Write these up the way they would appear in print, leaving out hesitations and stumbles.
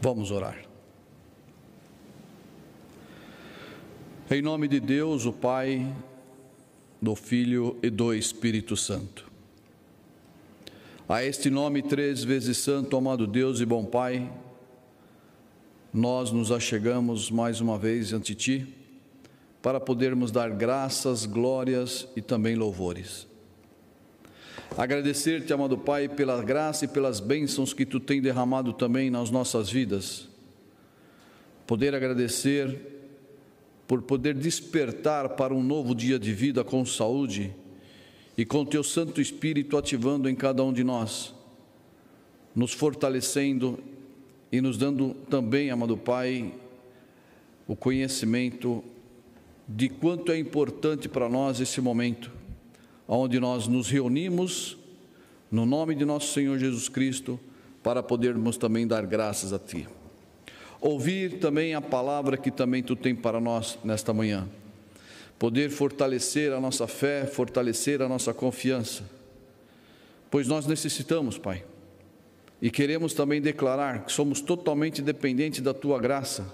Vamos orar. Em nome de Deus, o Pai, do Filho e do Espírito Santo. A este nome 3 vezes santo, amado Deus e bom Pai, nós nos achegamos mais uma vez ante Ti, para podermos dar graças, glórias e também louvores. Agradecer-te, amado Pai, pela graça e pelas bênçãos que Tu tem derramado também nas nossas vidas. Poder agradecer por poder despertar para um novo dia de vida com saúde e com Teu Santo Espírito ativando em cada um de nós, nos fortalecendo e nos dando também, amado Pai, o conhecimento de quanto é importante para nós esse momento, onde nós nos reunimos no nome de nosso Senhor Jesus Cristo, para podermos também dar graças a Ti. Ouvir também a palavra que também Tu tem para nós nesta manhã. Poder fortalecer a nossa fé, fortalecer a nossa confiança. Pois nós necessitamos, Pai. E queremos também declarar que somos totalmente dependentes da Tua graça.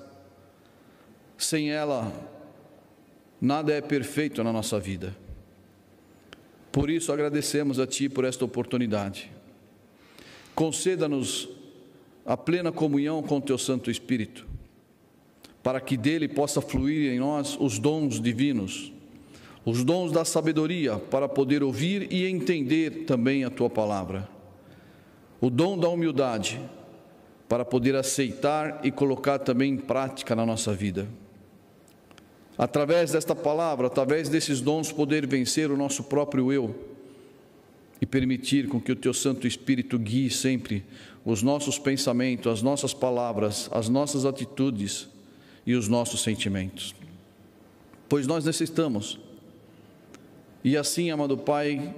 Sem ela, nada é perfeito na nossa vida. Por isso agradecemos a Ti por esta oportunidade. Conceda-nos a plena comunhão com o Teu Santo Espírito, para que dele possa fluir em nós os dons divinos, os dons da sabedoria, para poder ouvir e entender também a Tua palavra, o dom da humildade, para poder aceitar e colocar também em prática na nossa vida. Através desta palavra, através desses dons, poder vencer o nosso próprio eu e permitir com que o Teu Santo Espírito guie sempre os nossos pensamentos, as nossas palavras, as nossas atitudes e os nossos sentimentos. Pois nós necessitamos. E assim, amado Pai,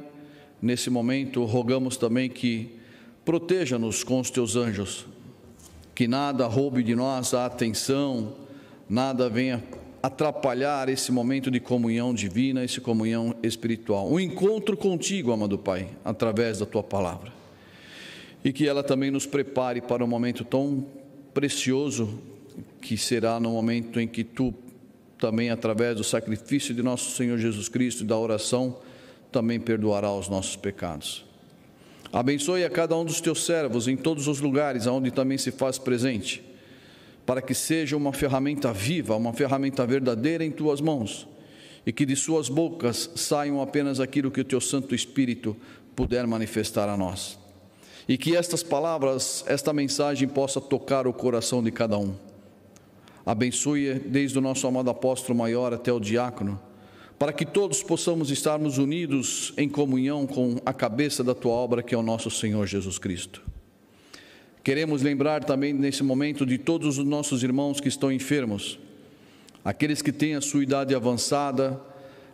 nesse momento rogamos também que proteja-nos com os Teus anjos, que nada roube de nós a atenção, nada venha atrapalhar esse momento de comunhão divina, essa comunhão espiritual, um encontro contigo, amado Pai, através da Tua palavra, e que ela também nos prepare para um momento tão precioso, que será no momento em que Tu também, através do sacrifício de nosso Senhor Jesus Cristo e da oração, também perdoará os nossos pecados. Abençoe a cada um dos Teus servos em todos os lugares onde também se faz presente, para que seja uma ferramenta viva, uma ferramenta verdadeira em Tuas mãos, e que de suas bocas saiam apenas aquilo que o Teu Santo Espírito puder manifestar a nós. E que estas palavras, esta mensagem possa tocar o coração de cada um. Abençoe desde o nosso amado apóstolo maior até o diácono, para que todos possamos estarmos unidos em comunhão com a cabeça da Tua obra, que é o nosso Senhor Jesus Cristo. Queremos lembrar também nesse momento de todos os nossos irmãos que estão enfermos, aqueles que têm a sua idade avançada,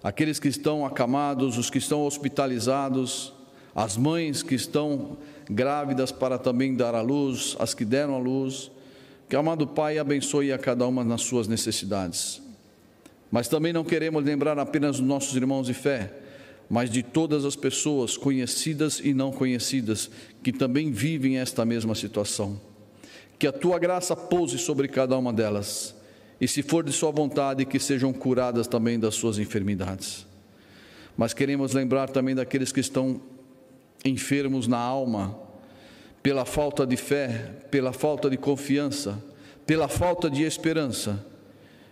aqueles que estão acamados, os que estão hospitalizados, as mães que estão grávidas para também dar à luz, as que deram à luz. Que, amado Pai, abençoe a cada uma nas suas necessidades. Mas também não queremos lembrar apenas dos nossos irmãos de fé, mas de todas as pessoas conhecidas e não conhecidas, que também vivem esta mesma situação. Que a Tua graça pouse sobre cada uma delas, e se for de Sua vontade, que sejam curadas também das suas enfermidades. Mas queremos lembrar também daqueles que estão enfermos na alma, pela falta de fé, pela falta de confiança, pela falta de esperança,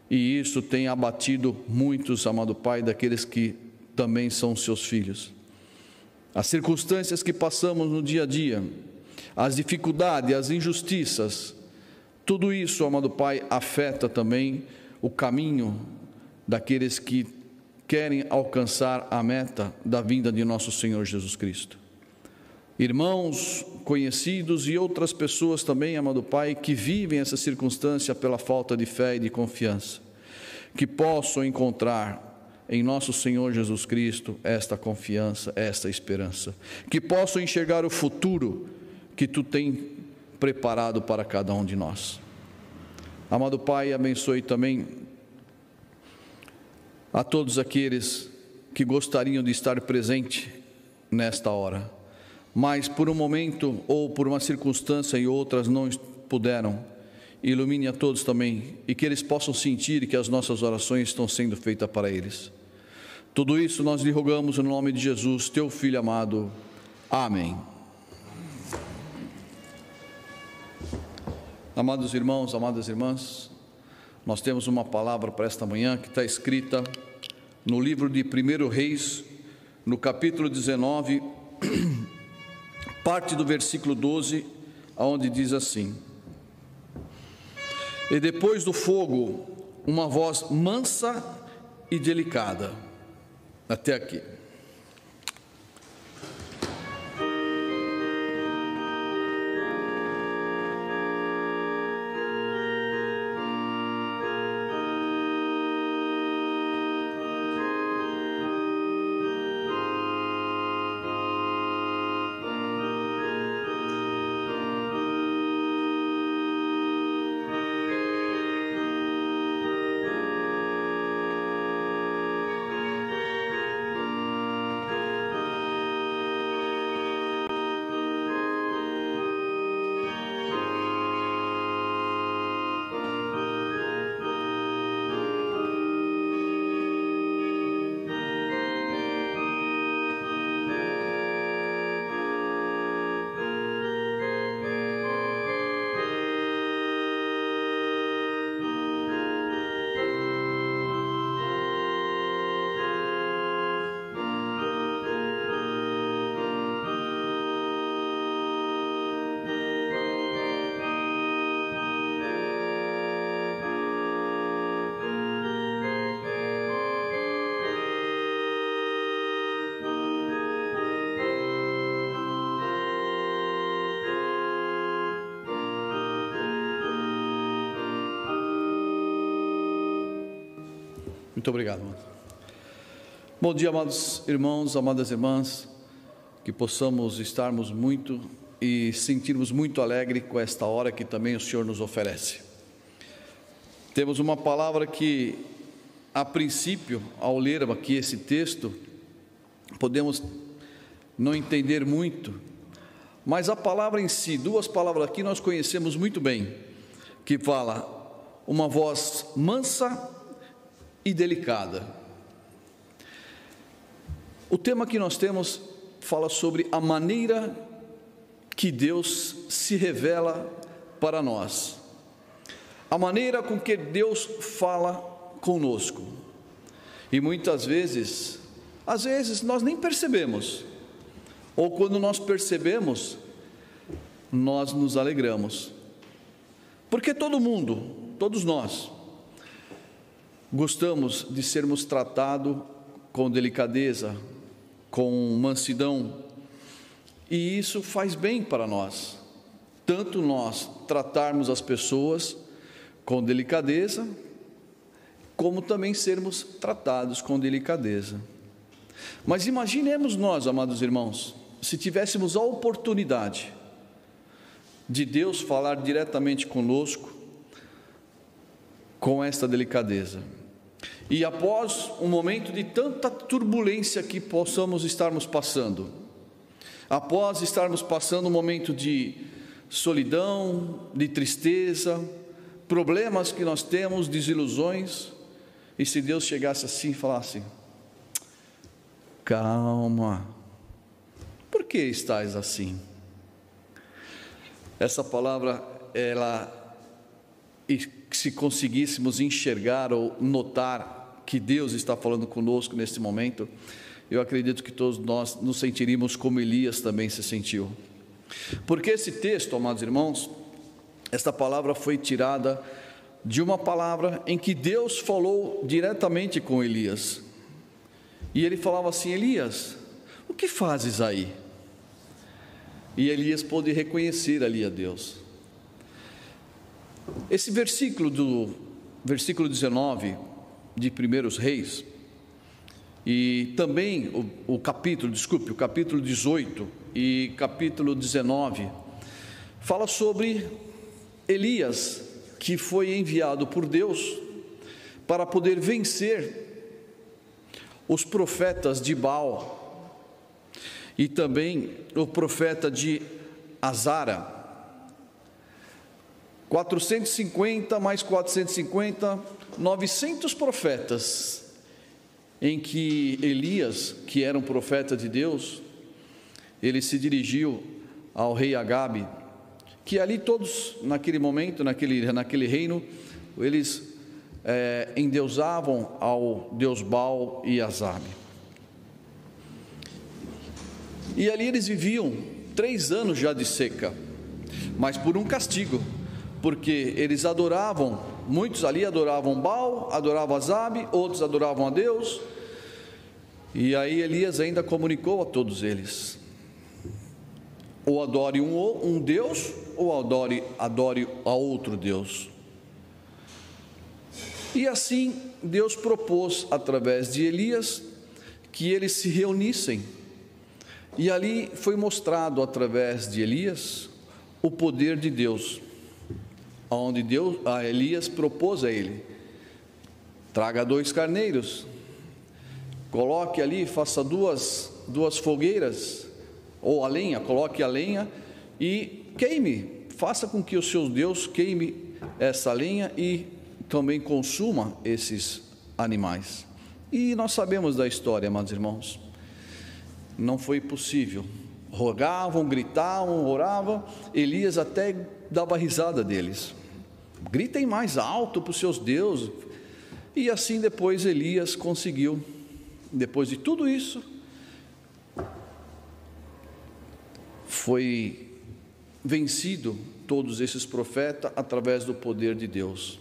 e isso tem abatido muitos, amado Pai, daqueles que também são Seus filhos. As circunstâncias que passamos no dia a dia, as dificuldades, as injustiças, tudo isso, amado Pai, afeta também o caminho daqueles que querem alcançar a meta da vinda de nosso Senhor Jesus Cristo. Irmãos, conhecidos e outras pessoas também, amado Pai, que vivem essa circunstância pela falta de fé e de confiança, que possam encontrar em nosso Senhor Jesus Cristo esta confiança, esta esperança, que possam enxergar o futuro que Tu tem preparado para cada um de nós. Amado Pai, abençoe também a todos aqueles que gostariam de estar presente nesta hora, mas por um momento ou por uma circunstância e outras não puderam, ilumine a todos também, e que eles possam sentir que as nossas orações estão sendo feitas para eles. Tudo isso nós lhe rogamos no nome de Jesus, teu Filho amado. Amém. Amados irmãos, amadas irmãs, nós temos uma palavra para esta manhã que está escrita no livro de 1 Reis, no capítulo 19, parte do versículo 12, onde diz assim: e depois do fogo, uma voz mansa e delicada. Até aqui. Muito obrigado, irmão. Bom dia, amados irmãos, amadas irmãs, que possamos estarmos muito e sentirmos muito alegre com esta hora que também o Senhor nos oferece. Temos uma palavra que, a princípio, ao ler aqui esse texto, podemos não entender muito, mas a palavra em si, duas palavras aqui nós conhecemos muito bem, que fala uma voz mansa e delicada. O tema que nós temos fala sobre a maneira que Deus se revela para nós, a maneira com que Deus fala conosco, e muitas vezes, às vezes nós nem percebemos, ou quando nós percebemos, nós nos alegramos, porque todo mundo, todos nós, gostamos de sermos tratados com delicadeza, com mansidão, e isso faz bem para nós, tanto nós tratarmos as pessoas com delicadeza, como também sermos tratados com delicadeza. Mas imaginemos nós, amados irmãos, se tivéssemos a oportunidade de Deus falar diretamente conosco com esta delicadeza. E após um momento de tanta turbulência que possamos estarmos passando, após estarmos passando um momento de solidão, de tristeza, problemas que nós temos, desilusões, e se Deus chegasse assim e falasse: calma, por que estás assim? Essa palavra, se conseguíssemos enxergar ou notar que Deus está falando conosco neste momento, eu acredito que todos nós nos sentiríamos como Elias também se sentiu. Porque esse texto, amados irmãos, esta palavra foi tirada de uma palavra em que Deus falou diretamente com Elias. E ele falava assim: Elias, o que fazes aí? E Elias pôde reconhecer ali a Deus. Esse versículo do versículo 19 de 1 Reis, e também o capítulo 18 e capítulo 19, fala sobre Elias, que foi enviado por Deus para poder vencer os profetas de Baal e também o profeta de Azara. 450 mais 450, 900 profetas, em que Elias, que era um profeta de Deus, ele se dirigiu ao rei Agabe, que ali todos, naquele momento, naquele reino, eles endeusavam ao deus Baal e Azabe. E ali eles viviam 3 anos já de seca, mas por um castigo, porque eles adoravam, muitos ali adoravam Baal, adoravam Azabe, outros adoravam a Deus, e aí Elias ainda comunicou a todos eles: ou adore um Deus, ou adore a outro Deus. E assim Deus propôs, através de Elias, que eles se reunissem, e ali foi mostrado, através de Elias, o poder de Deus, onde a Elias propôs a ele: traga 2 carneiros, coloque ali, faça duas fogueiras, ou a lenha, coloque a lenha e queime, faça com que o seu Deus queime essa lenha e também consuma esses animais. E nós sabemos da história, amados irmãos, não foi possível. Rogavam, gritavam, oravam, Elias até dava risada deles: gritem mais alto para os seus deuses. E assim depois Elias conseguiu, depois de tudo isso, foi vencido todos esses profetas através do poder de Deus.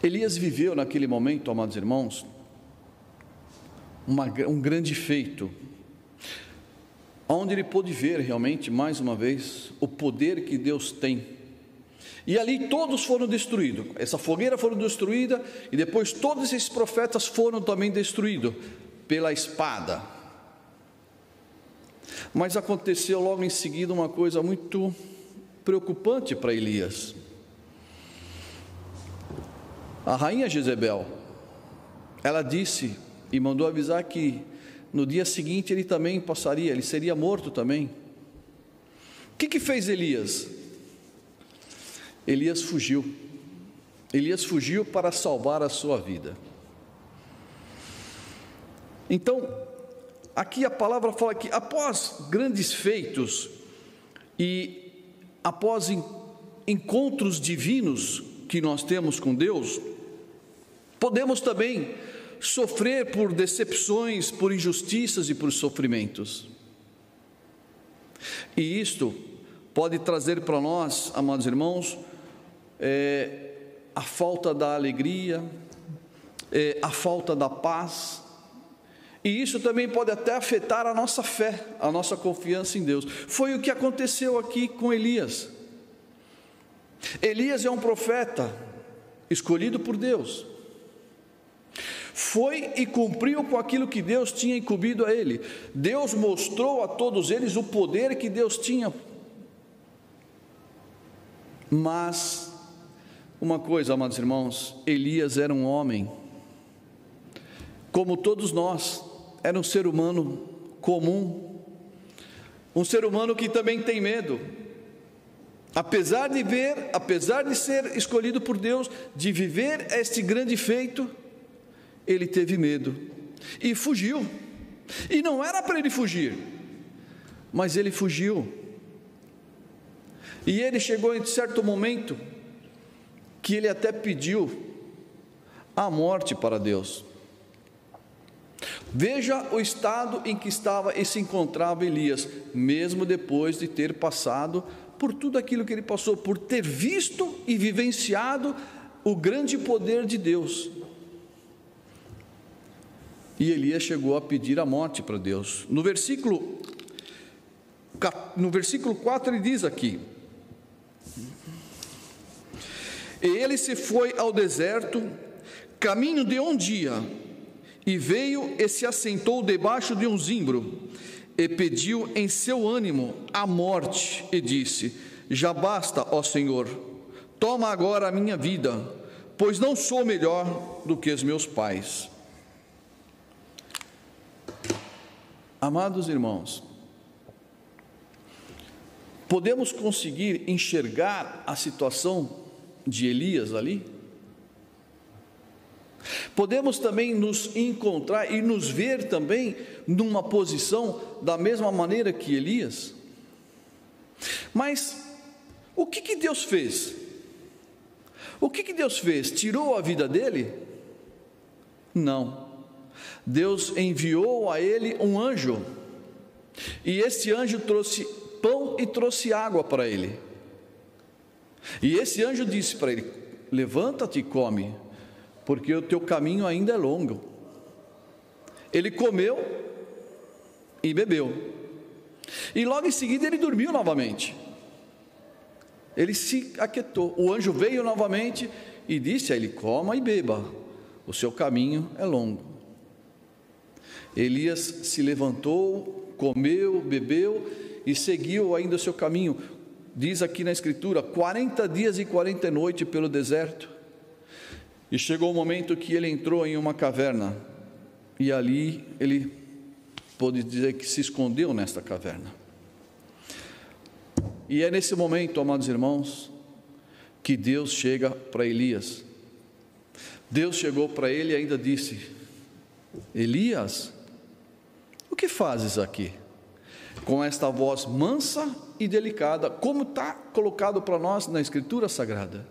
Elias viveu naquele momento, amados irmãos, um grande feito, onde ele pôde ver realmente, mais uma vez, o poder que Deus tem. E ali todos foram destruídos, essa fogueira foi destruída, e depois todos esses profetas foram também destruídos pela espada. Mas aconteceu logo em seguida uma coisa muito preocupante para Elias. A rainha Jezebel, ela disse e mandou avisar que no dia seguinte ele também passaria, ele seria morto também. O que fez Elias? Elias fugiu. Elias fugiu para salvar a sua vida. Então, aqui a palavra fala que após grandes feitos e após encontros divinos que nós temos com Deus, podemos também sofrer por decepções, por injustiças e por sofrimentos. E isto pode trazer para nós, amados irmãos, a falta da alegria, a falta da paz. E isso também pode até afetar a nossa fé, a nossa confiança em Deus. Foi o que aconteceu aqui com Elias. Elias é um profeta escolhido por Deus. Foi e cumpriu com aquilo que Deus tinha incumbido a ele. Deus mostrou a todos eles o poder que Deus tinha. Mas, uma coisa, amados irmãos, Elias era um homem, como todos nós, era um ser humano comum, um ser humano que também tem medo. Apesar de ser escolhido por Deus, de viver este grande feito, ele teve medo e fugiu. E não era para ele fugir, mas ele fugiu. E ele chegou em certo momento que ele até pediu a morte para Deus. Veja o estado em que estava e se encontrava Elias, mesmo depois de ter passado por tudo aquilo que ele passou, por ter visto e vivenciado o grande poder de Deus. E Elias chegou a pedir a morte para Deus. No versículo 4 ele diz aqui: e ele se foi ao deserto, caminho de um dia, e veio e se assentou debaixo de um zimbro, e pediu em seu ânimo a morte, e disse: já basta, ó Senhor, toma agora a minha vida, pois não sou melhor do que os meus pais. Amados irmãos, Podemos conseguir enxergar a situação de Elias ali? Podemos também nos encontrar e nos ver também numa posição da mesma maneira que Elias? Mas o que Deus fez? O que Deus fez? Tirou a vida dele? Não. Deus enviou a ele um anjo, e esse anjo trouxe pão e trouxe água para ele. E esse anjo disse para ele: levanta-te e come, porque o teu caminho ainda é longo. Ele comeu e bebeu, e logo em seguida ele dormiu novamente. Ele se aquietou. O anjo veio novamente e disse a ele: coma e beba, o seu caminho é longo. Elias se levantou, comeu, bebeu e seguiu ainda o seu caminho. Diz aqui na escritura, 40 dias e 40 noites pelo deserto. E chegou o momento que ele entrou em uma caverna, e ali ele pode dizer que se escondeu nesta caverna. E é nesse momento, amados irmãos, que Deus chega para Elias. Deus chegou para ele e ainda disse: Elias, o que fazes aqui? Com esta voz mansa e delicada, como está colocado para nós na Escritura Sagrada.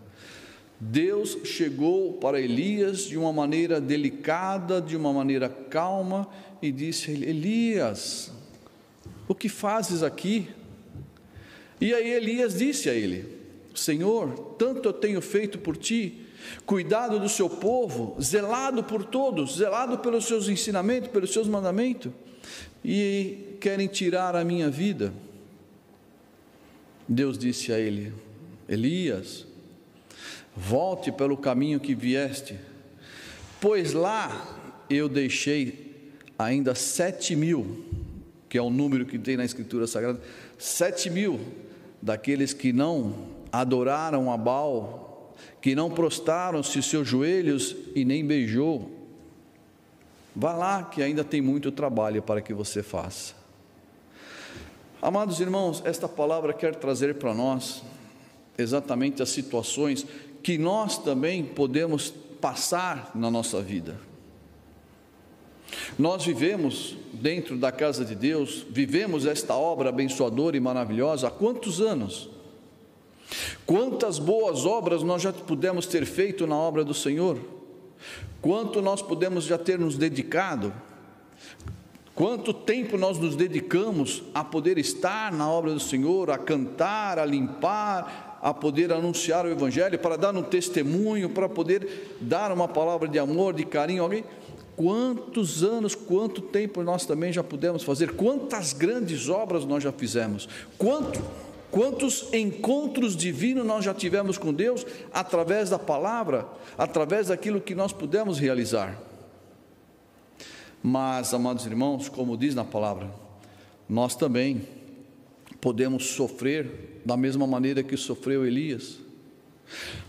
Deus chegou para Elias de uma maneira delicada, de uma maneira calma, e disse a ele: Elias, o que fazes aqui? E aí Elias disse a ele: Senhor, tanto eu tenho feito por ti, cuidado do seu povo, zelado por todos, zelado pelos seus ensinamentos, pelos seus mandamentos, e querem tirar a minha vida. Deus disse a ele: Elias, volte pelo caminho que vieste, pois lá eu deixei ainda 7.000, que é o número que tem na Escritura Sagrada, 7.000 daqueles que não adoraram a Baal, que não prostraram-se os seus joelhos e nem beijou. Vá lá que ainda tem muito trabalho para que você faça. Amados irmãos, esta palavra quer trazer para nós exatamente as situações que nós também podemos passar na nossa vida. Nós vivemos dentro da casa de Deus, vivemos esta obra abençoadora e maravilhosa há quantos anos? Quantas boas obras nós já pudemos ter feito na obra do Senhor? Quanto nós podemos já ter nos dedicado? Quanto tempo nós nos dedicamos a poder estar na obra do Senhor, a cantar, a limpar, a poder anunciar o Evangelho, para dar um testemunho, para poder dar uma palavra de amor, de carinho a alguém? Quantos anos, quanto tempo nós também já pudemos fazer? Quantas grandes obras nós já fizemos? Quantos encontros divinos nós já tivemos com Deus, através da palavra, através daquilo que nós pudemos realizar? Mas, amados irmãos, como diz na palavra, nós também podemos sofrer da mesma maneira que sofreu Elias.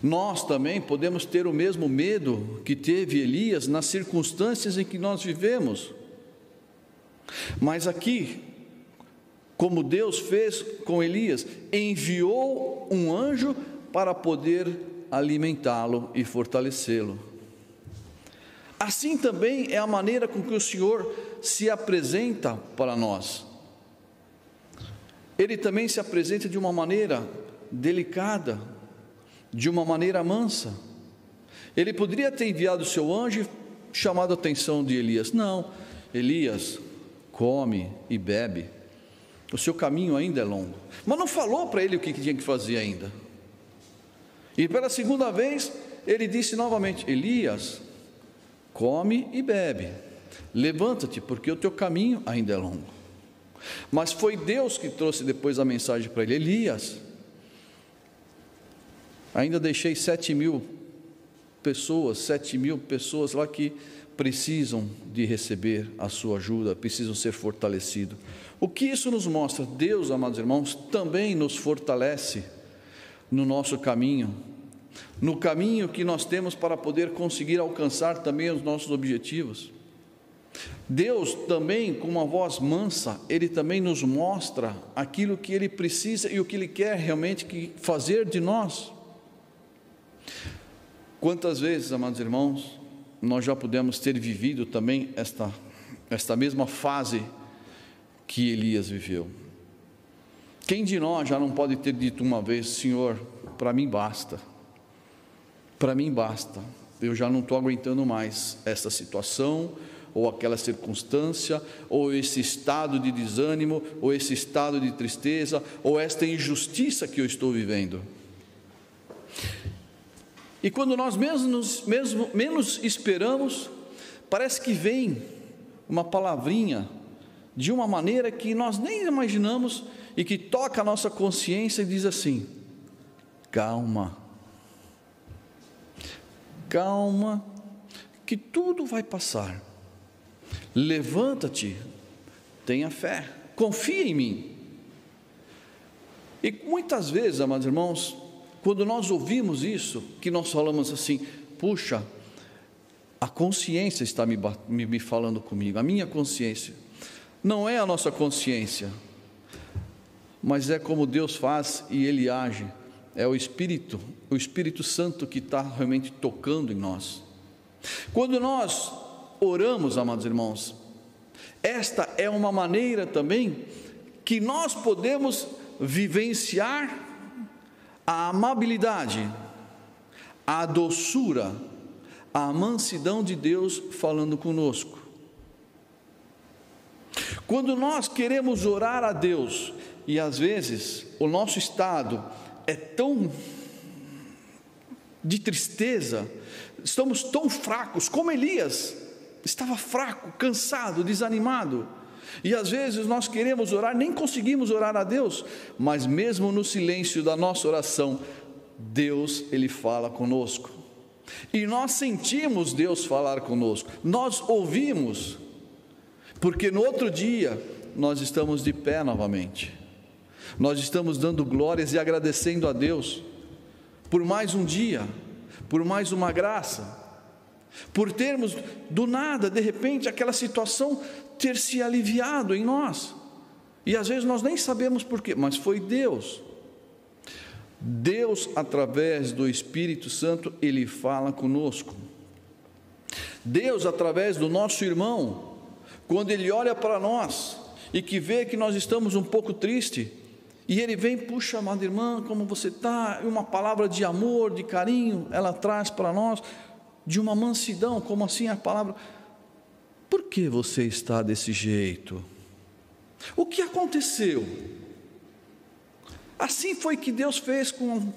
Nós também podemos ter o mesmo medo que teve Elias nas circunstâncias em que nós vivemos. Mas aqui, como Deus fez com Elias, enviou um anjo para poder alimentá-lo e fortalecê-lo. Assim também é a maneira com que o Senhor se apresenta para nós. Ele também se apresenta de uma maneira delicada, de uma maneira mansa. Ele poderia ter enviado o seu anjo e chamado a atenção de Elias. Não, Elias, come e bebe, o seu caminho ainda é longo. Mas não falou para ele o que tinha que fazer ainda. E pela segunda vez, ele disse novamente: Elias, come e bebe, levanta-te, porque o teu caminho ainda é longo. Mas foi Deus que trouxe depois a mensagem para ele: Elias, ainda deixei 7.000 pessoas lá que precisam de receber a sua ajuda, precisam ser fortalecidos. O que isso nos mostra? Deus, amados irmãos, também nos fortalece no nosso caminho, no caminho que nós temos para poder conseguir alcançar também os nossos objetivos. Deus também, com uma voz mansa, Ele também nos mostra aquilo que Ele precisa e o que Ele quer realmente fazer de nós. Quantas vezes, amados irmãos, nós já pudemos ter vivido também esta mesma fase que Elias viveu? Quem de nós já não pode ter dito uma vez: Senhor, para mim basta, eu já não estou aguentando mais essa situação, ou aquela circunstância, ou esse estado de desânimo, ou esse estado de tristeza, ou esta injustiça que eu estou vivendo. E quando nós menos esperamos, parece que vem uma palavrinha, de uma maneira que nós nem imaginamos, e que toca a nossa consciência e diz assim: calma, que tudo vai passar, levanta-te, tenha fé, confia em mim. E muitas vezes, amados irmãos, quando nós ouvimos isso, que nós falamos assim: puxa, a consciência está me falando comigo, a minha consciência. Não é a nossa consciência, mas é como Deus faz e Ele age, é o Espírito Santo que está realmente tocando em nós. Quando nós oramos, amados irmãos, esta é uma maneira também que nós podemos vivenciar a amabilidade, a doçura, a mansidão de Deus falando conosco. Quando nós queremos orar a Deus, e às vezes o nosso estado é tão de tristeza, estamos tão fracos, como Elias estava fraco, cansado, desanimado, e às vezes nós queremos orar, nem conseguimos orar a Deus, mas mesmo no silêncio da nossa oração, Deus, Ele fala conosco, e nós sentimos Deus falar conosco, nós ouvimos, porque no outro dia nós estamos de pé novamente, nós estamos dando glórias e agradecendo a Deus por mais um dia, por mais uma graça, por termos do nada, de repente, aquela situação ter se aliviado em nós, e às vezes nós nem sabemos porquê, mas foi Deus. Deus, através do Espírito Santo, Ele fala conosco. Deus, através do nosso irmão, quando ele olha para nós e que vê que nós estamos um pouco tristes, e ele vem: puxa, amada irmã, como você está? E uma palavra de amor, de carinho, ela traz para nós, de uma mansidão, como assim a palavra: por que você está desse jeito? O que aconteceu? Assim foi que Deus fez com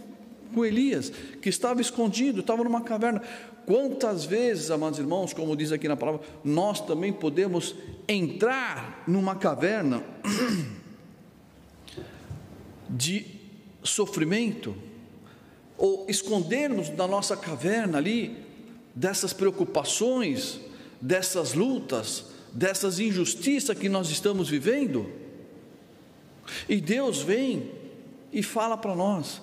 Elias, que estava escondido, estava numa caverna. Quantas vezes, amados irmãos, como diz aqui na palavra, nós também podemos entrar numa caverna de sofrimento, ou escondermos da nossa caverna ali, dessas preocupações, dessas lutas, dessas injustiças que nós estamos vivendo, e Deus vem e fala para nós: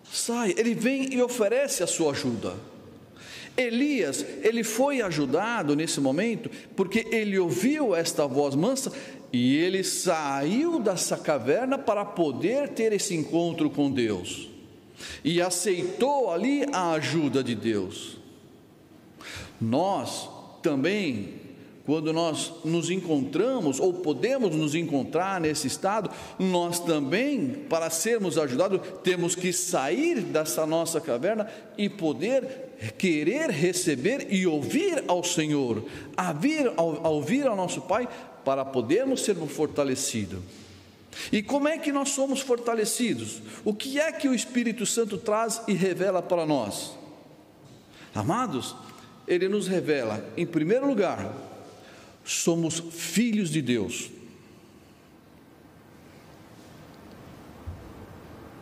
sai. Ele vem e oferece a sua ajuda. Elias, ele foi ajudado nesse momento, porque ele ouviu esta voz mansa, e ele saiu dessa caverna para poder ter esse encontro com Deus, e aceitou ali a ajuda de Deus. Nós também, quando nós nos encontramos, ou podemos nos encontrar nesse estado, nós também, para sermos ajudados, temos que sair dessa nossa caverna e poder querer receber e ouvir ao Senhor, ouvir ao nosso Pai, para podermos ser fortalecidos. E como é que nós somos fortalecidos? O que é que o Espírito Santo traz e revela para nós? Amados, ele nos revela, em primeiro lugar, somos filhos de Deus.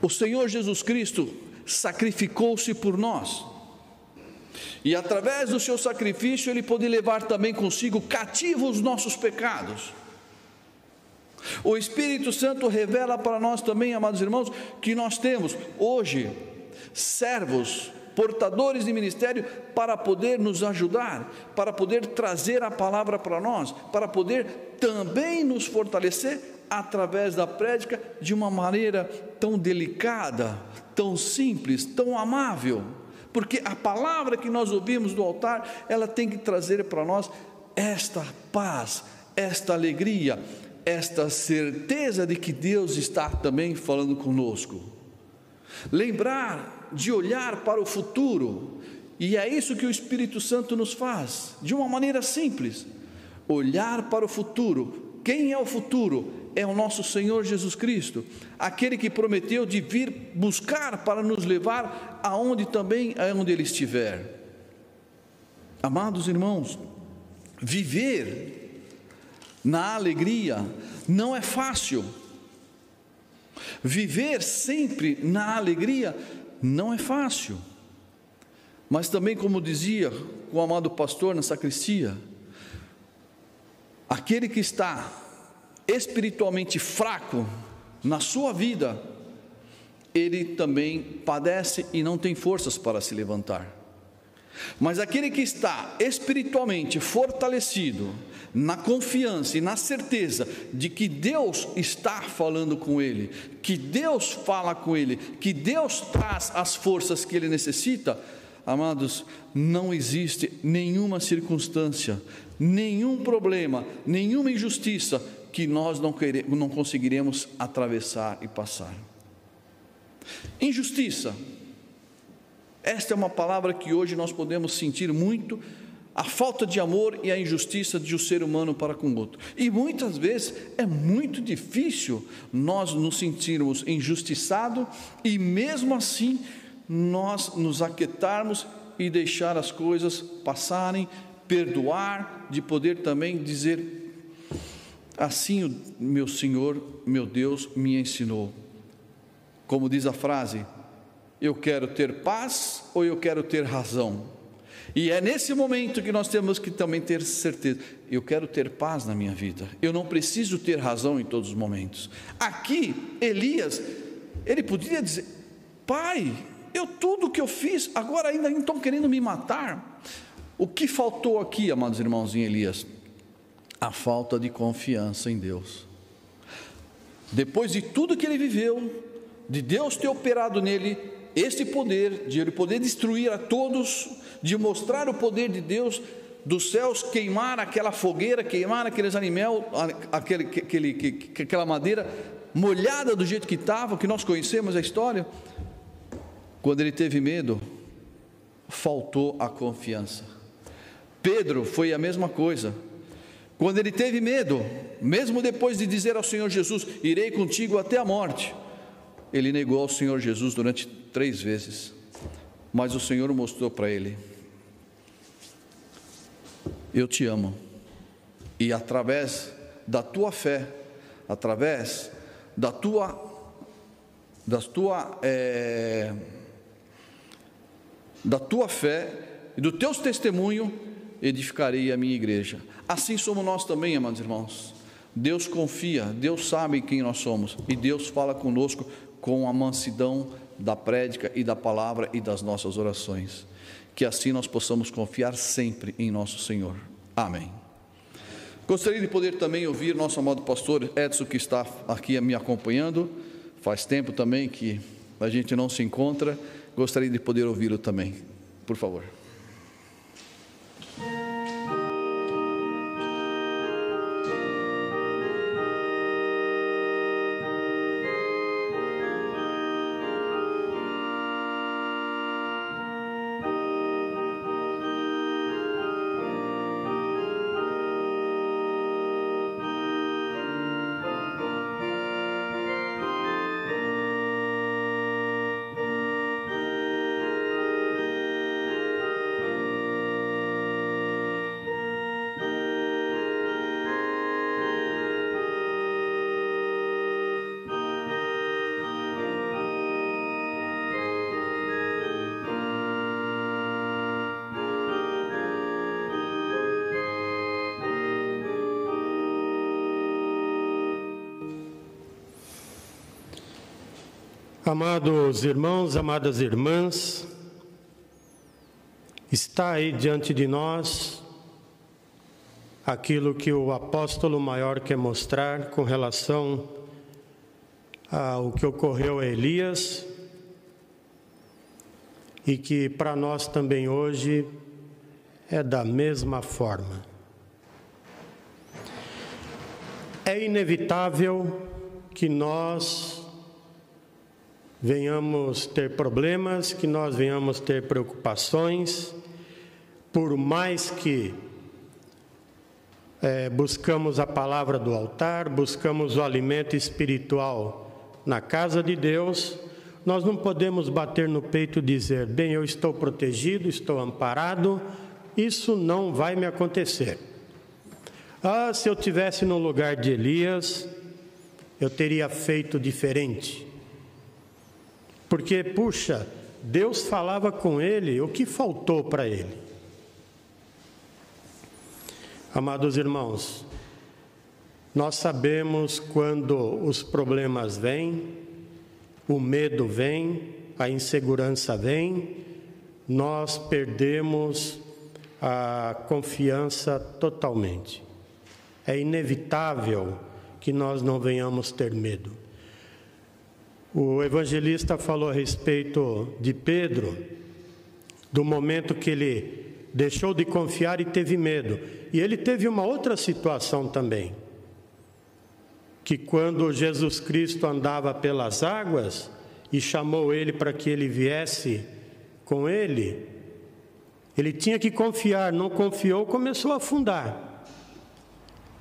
O Senhor Jesus Cristo sacrificou-se por nós, e através do seu sacrifício Ele pôde levar também consigo cativos os nossos pecados. O Espírito Santo revela para nós também, amados irmãos, que nós temos hoje servos portadores de ministério, para poder nos ajudar, para poder trazer a palavra para nós, para poder também nos fortalecer através da prédica de uma maneira tão delicada, tão simples, tão amável, porque a palavra que nós ouvimos do altar, ela tem que trazer para nós esta paz, esta alegria, esta certeza de que Deus está também falando conosco. Lembrar de olhar para o futuro, e é isso que o Espírito Santo nos faz, de uma maneira simples, olhar para o futuro. Quem é o futuro? É o nosso Senhor Jesus Cristo, aquele que prometeu de vir buscar para nos levar aonde também, aonde Ele estiver. Amados irmãos, viver na alegria não é fácil. Viver sempre na alegria não é fácil. Mas também, como dizia o amado pastor na sacristia, aquele que está espiritualmente fraco na sua vida, ele também padece e não tem forças para se levantar. Mas aquele que está espiritualmente fortalecido, na confiança e na certeza de que Deus está falando com ele, que Deus fala com ele, que Deus traz as forças que ele necessita, amados, não existe nenhuma circunstância, nenhum problema, nenhuma injustiça que nós não conseguiremos atravessar e passar. Injustiça. Esta é uma palavra que hoje nós podemos sentir muito, a falta de amor e a injustiça de um ser humano para com o outro. E muitas vezes é muito difícil nós nos sentirmos injustiçados e mesmo assim nós nos aquietarmos e deixar as coisas passarem, perdoar, de poder também dizer: assim o meu Senhor, meu Deus me ensinou. Como diz a frase, eu quero ter paz ou eu quero ter razão? E é nesse momento que nós temos que também ter certeza, eu quero ter paz na minha vida, eu não preciso ter razão em todos os momentos. Aqui, Elias, ele podia dizer: pai, tudo que eu fiz, agora ainda estão querendo me matar. O que faltou aqui, amados irmãos, em Elias? A falta de confiança em Deus. Depois de tudo que ele viveu, de Deus ter operado nele este poder, de ele poder destruir a todos, de mostrar o poder de Deus, dos céus queimar aquela fogueira, queimar aqueles animais, aquela madeira molhada do jeito que estava, que nós conhecemos a história. Quando ele teve medo, faltou a confiança. Pedro foi a mesma coisa. Quando ele teve medo, mesmo depois de dizer ao Senhor Jesus: irei contigo até a morte, ele negou ao Senhor Jesus durante 3 vezes, mas o Senhor mostrou para ele: eu te amo, e através da tua fé, através da tua fé e do teu testemunho, edificarei a minha igreja. Assim somos nós também, amados irmãos. Deus confia, Deus sabe quem nós somos, e Deus fala conosco com a mansidão da prédica e da palavra e das nossas orações. Que assim nós possamos confiar sempre em nosso Senhor. Amém. Gostaria de poder também ouvir nosso amado pastor Edson, que está aqui me acompanhando. Faz tempo também que a gente não se encontra. Gostaria de poder ouvi-lo também, por favor. Amados irmãos, amadas irmãs, Está aí diante de nós aquilo que o apóstolo maior quer mostrar com relação ao que ocorreu a Elias e que para nós também hoje é da mesma forma. É inevitável que nós venhamos ter problemas, que nós venhamos ter preocupações, por mais que buscamos a palavra do altar, buscamos o alimento espiritual na casa de Deus, nós não podemos bater no peito e dizer, bem, eu estou protegido, estou amparado, isso não vai me acontecer. Ah, se eu tivesse no lugar de Elias, eu teria feito diferente. Porque, puxa, Deus falava com ele, o que faltou para ele? Amados irmãos, nós sabemos quando os problemas vêm, o medo vem, a insegurança vem, nós perdemos a confiança totalmente. É inevitável que nós não venhamos ter medo. O evangelista falou a respeito de Pedro, do momento que ele deixou de confiar e teve medo. E ele teve uma outra situação também, que quando Jesus Cristo andava pelas águas e chamou ele para que ele viesse com ele, ele tinha que confiar, não confiou, começou a afundar.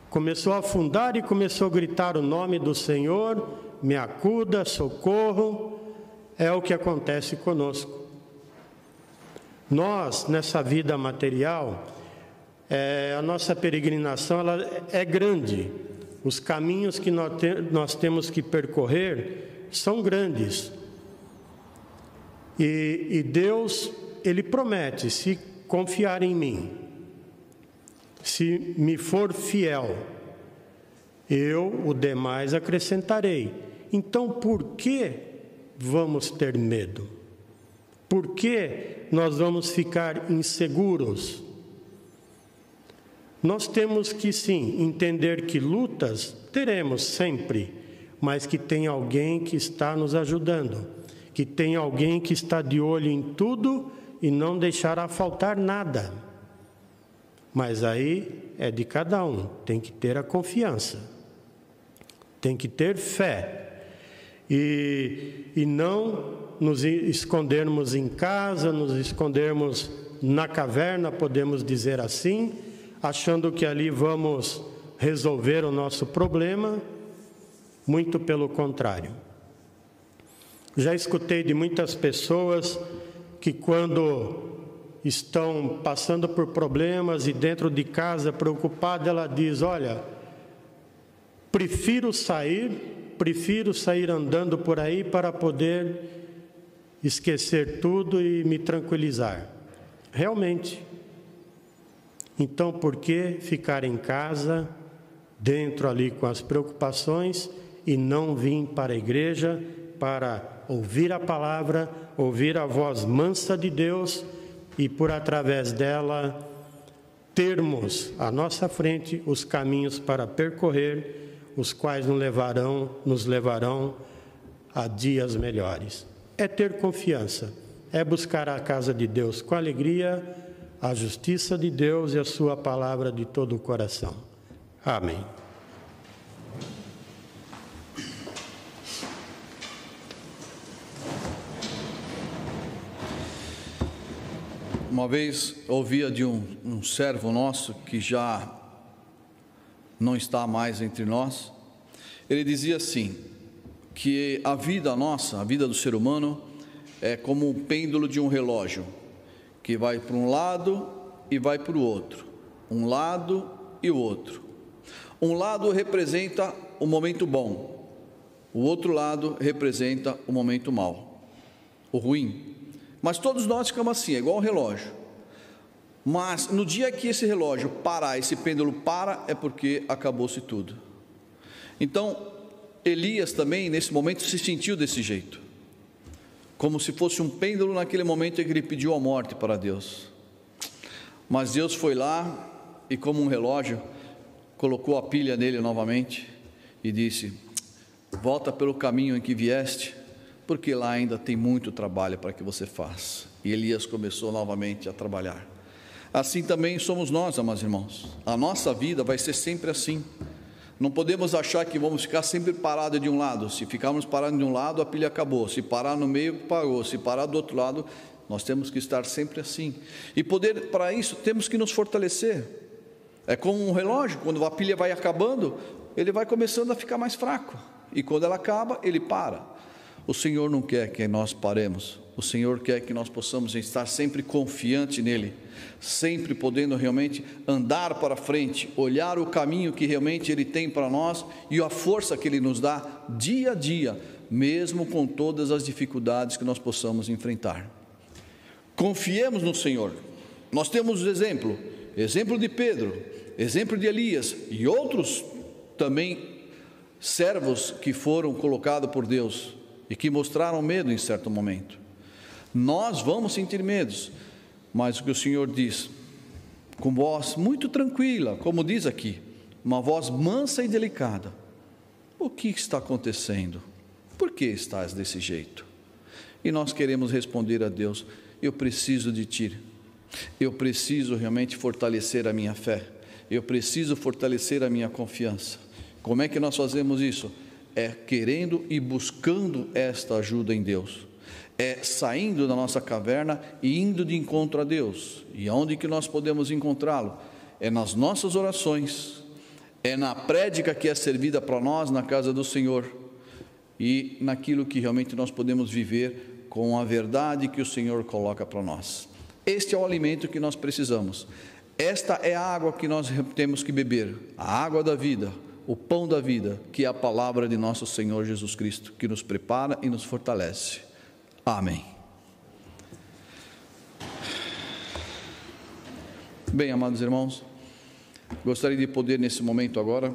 Começou a afundar e começou a gritar o nome do Senhor, me acuda, socorro. É o que acontece conosco. Nós, nessa vida material, a nossa peregrinação ela é grande. Os caminhos que nós temos que percorrer são grandes. E Deus, Ele promete, se confiar em mim, se me for fiel, eu o demais acrescentarei. Então, por que vamos ter medo? Por que nós vamos ficar inseguros? Nós temos que, sim, entender que lutas teremos sempre, mas que tem alguém que está nos ajudando, que tem alguém que está de olho em tudo e não deixará faltar nada. Mas aí é de cada um, tem que ter a confiança, tem que ter fé e não nos escondermos em casa, nos escondermos na caverna, podemos dizer assim, achando que ali vamos resolver o nosso problema, muito pelo contrário. Já escutei de muitas pessoas que quando estão passando por problemas e dentro de casa preocupada, ela diz, olha, prefiro sair andando por aí para poder esquecer tudo e me tranquilizar. Realmente. Então, por que ficar em casa, dentro ali com as preocupações e não vir para a igreja para ouvir a palavra, ouvir a voz mansa de Deus e por através dela termos à nossa frente os caminhos para percorrer, os quais nos levarão a dias melhores. É ter confiança, é buscar a casa de Deus com alegria, a justiça de Deus e a sua palavra de todo o coração. Amém. Uma vez ouvia de um servo nosso que já não está mais entre nós. Ele dizia assim, que a vida nossa, a vida do ser humano, é como um pêndulo de um relógio, que vai para um lado e vai para o outro, um lado e o outro. Um lado representa o momento bom, o outro lado representa o momento mau, o ruim. Mas todos nós ficamos assim, é igual um relógio. Mas no dia que esse relógio parar, esse pêndulo para, é porque acabou-se tudo. Então, Elias também, nesse momento, se sentiu desse jeito, como se fosse um pêndulo naquele momento em que ele pediu a morte para Deus. Mas Deus foi lá e, como um relógio, colocou a pilha nele novamente e disse: volta pelo caminho em que vieste, porque lá ainda tem muito trabalho para que você faça. E Elias começou novamente a trabalhar. Assim também somos nós, amados irmãos. A nossa vida vai ser sempre assim. Não podemos achar que vamos ficar sempre parados de um lado. Se ficarmos parados de um lado, a pilha acabou. Se parar no meio, parou. Se parar do outro lado, nós temos que estar sempre assim. E para isso, temos que nos fortalecer. É como um relógio, quando a pilha vai acabando, ele vai começando a ficar mais fraco. E quando ela acaba, ele para. O Senhor não quer que nós paremos. O Senhor quer que nós possamos estar sempre confiante nele, sempre podendo realmente andar para frente, olhar o caminho que realmente ele tem para nós e a força que ele nos dá dia a dia, mesmo com todas as dificuldades que nós possamos enfrentar. Confiemos no Senhor. Nós temos exemplo de Pedro, exemplo de Elias e outros também servos que foram colocados por Deus e que mostraram medo em certo momento. Nós vamos sentir medos, mas o que o Senhor diz, com voz muito tranquila, como diz aqui, uma voz mansa e delicada: o que está acontecendo? Por que estás desse jeito? E nós queremos responder a Deus: eu preciso de Ti, eu preciso realmente fortalecer a minha fé, eu preciso fortalecer a minha confiança. Como é que nós fazemos isso? É querendo e buscando esta ajuda em Deus. É saindo da nossa caverna e indo de encontro a Deus. E aonde que nós podemos encontrá-lo? É nas nossas orações, é na prédica que é servida para nós na casa do Senhor, e naquilo que realmente nós podemos viver com a verdade que o Senhor coloca para nós. Este é o alimento que nós precisamos. Esta é a água que nós temos que beber, a água da vida, o pão da vida, que é a palavra de nosso Senhor Jesus Cristo, que nos prepara e nos fortalece. Amém. Bem, amados irmãos, gostaria de poder nesse momento agora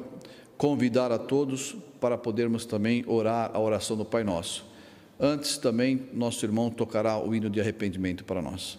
convidar a todos para podermos também orar a oração do Pai Nosso. Antes também nosso irmão tocará o hino de arrependimento para nós.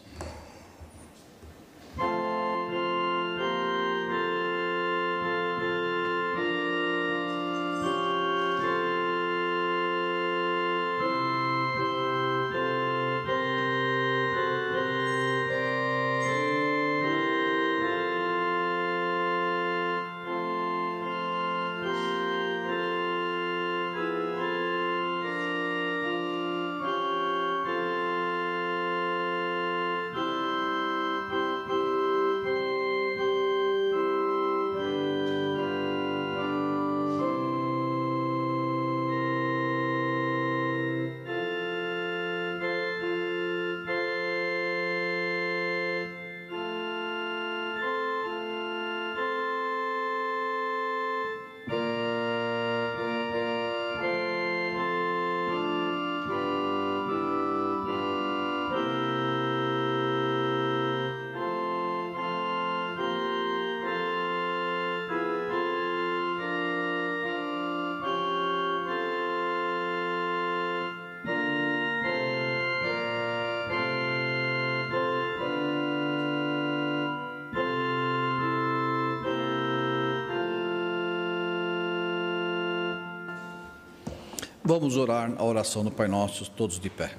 Vamos orar a oração do Pai Nosso, todos de pé.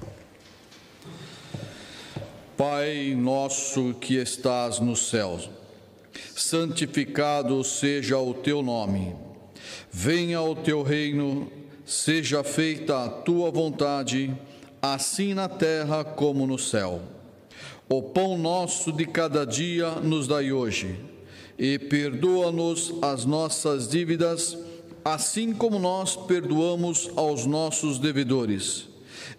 Pai nosso que estás nos céus, santificado seja o teu nome. Venha o teu reino, seja feita a tua vontade, assim na terra como no céu. O pão nosso de cada dia nos dai hoje, e perdoa-nos as nossas dívidas, assim como nós perdoamos aos nossos devedores.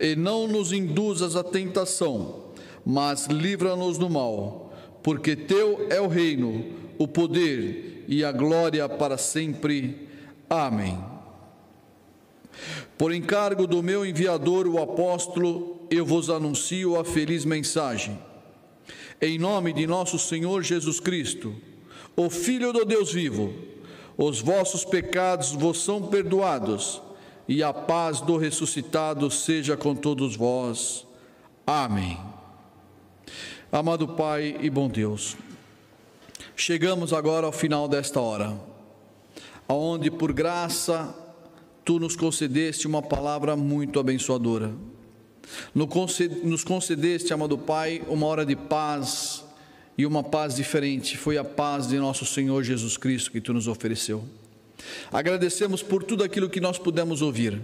E não nos induzas à tentação, mas livra-nos do mal, porque teu é o reino, o poder e a glória para sempre. Amém. Por encargo do meu enviador, o apóstolo, eu vos anuncio a feliz mensagem. Em nome de nosso Senhor Jesus Cristo, o Filho do Deus vivo, os vossos pecados vos são perdoados, e a paz do ressuscitado seja com todos vós. Amém. Amado Pai e bom Deus, Chegamos agora ao final desta hora, aonde por graça Tu nos concedeste uma palavra muito abençoadora. Nos concedeste, amado Pai, uma hora de paz, e uma paz diferente. Foi a paz de nosso Senhor Jesus Cristo que Tu nos ofereceu. Agradecemos por tudo aquilo que nós pudemos ouvir.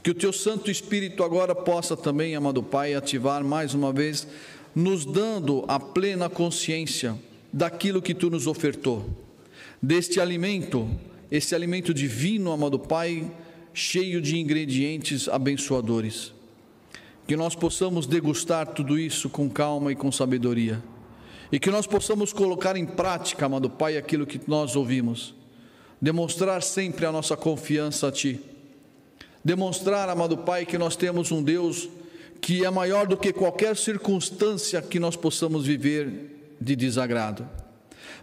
Que o Teu Santo Espírito agora possa também, amado Pai, ativar mais uma vez, nos dando a plena consciência daquilo que Tu nos ofertou, deste alimento, esse alimento divino, amado Pai, cheio de ingredientes abençoadores. Que nós possamos degustar tudo isso com calma e com sabedoria, e que nós possamos colocar em prática, amado Pai, aquilo que nós ouvimos, demonstrar sempre a nossa confiança a Ti, demonstrar, amado Pai, que nós temos um Deus que é maior do que qualquer circunstância que nós possamos viver de desagrado.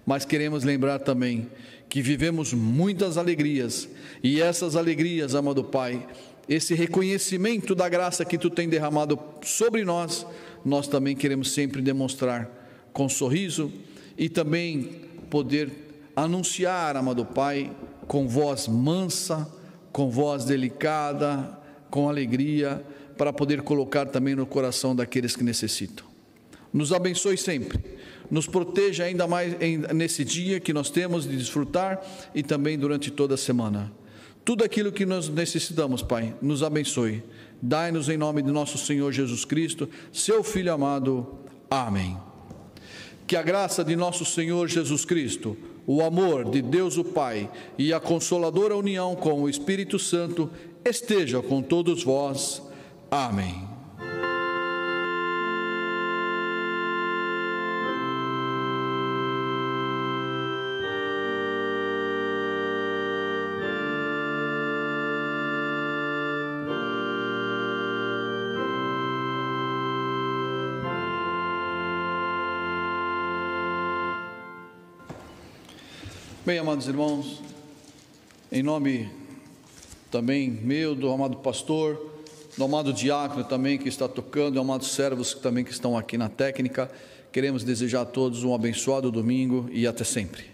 Mas queremos lembrar também que vivemos muitas alegrias, e essas alegrias, amado Pai, esse reconhecimento da graça que Tu tem derramado sobre nós, nós também queremos sempre demonstrar com sorriso, e também poder anunciar, amado Pai, com voz mansa, com voz delicada, com alegria, para poder colocar também no coração daqueles que necessitam. Nos abençoe sempre, nos proteja ainda mais nesse dia que nós temos de desfrutar, e também durante toda a semana. Tudo aquilo que nós necessitamos, Pai, nos abençoe. Dai-nos em nome de nosso Senhor Jesus Cristo, Seu Filho amado. Amém. Que a graça de nosso Senhor Jesus Cristo, o amor de Deus o Pai e a consoladora união com o Espírito Santo esteja com todos vós. Amém. Bem, amados irmãos, em nome também meu, do amado pastor, do amado diácono também que está tocando, e amados servos também que estão aqui na técnica, queremos desejar a todos um abençoado domingo e até sempre.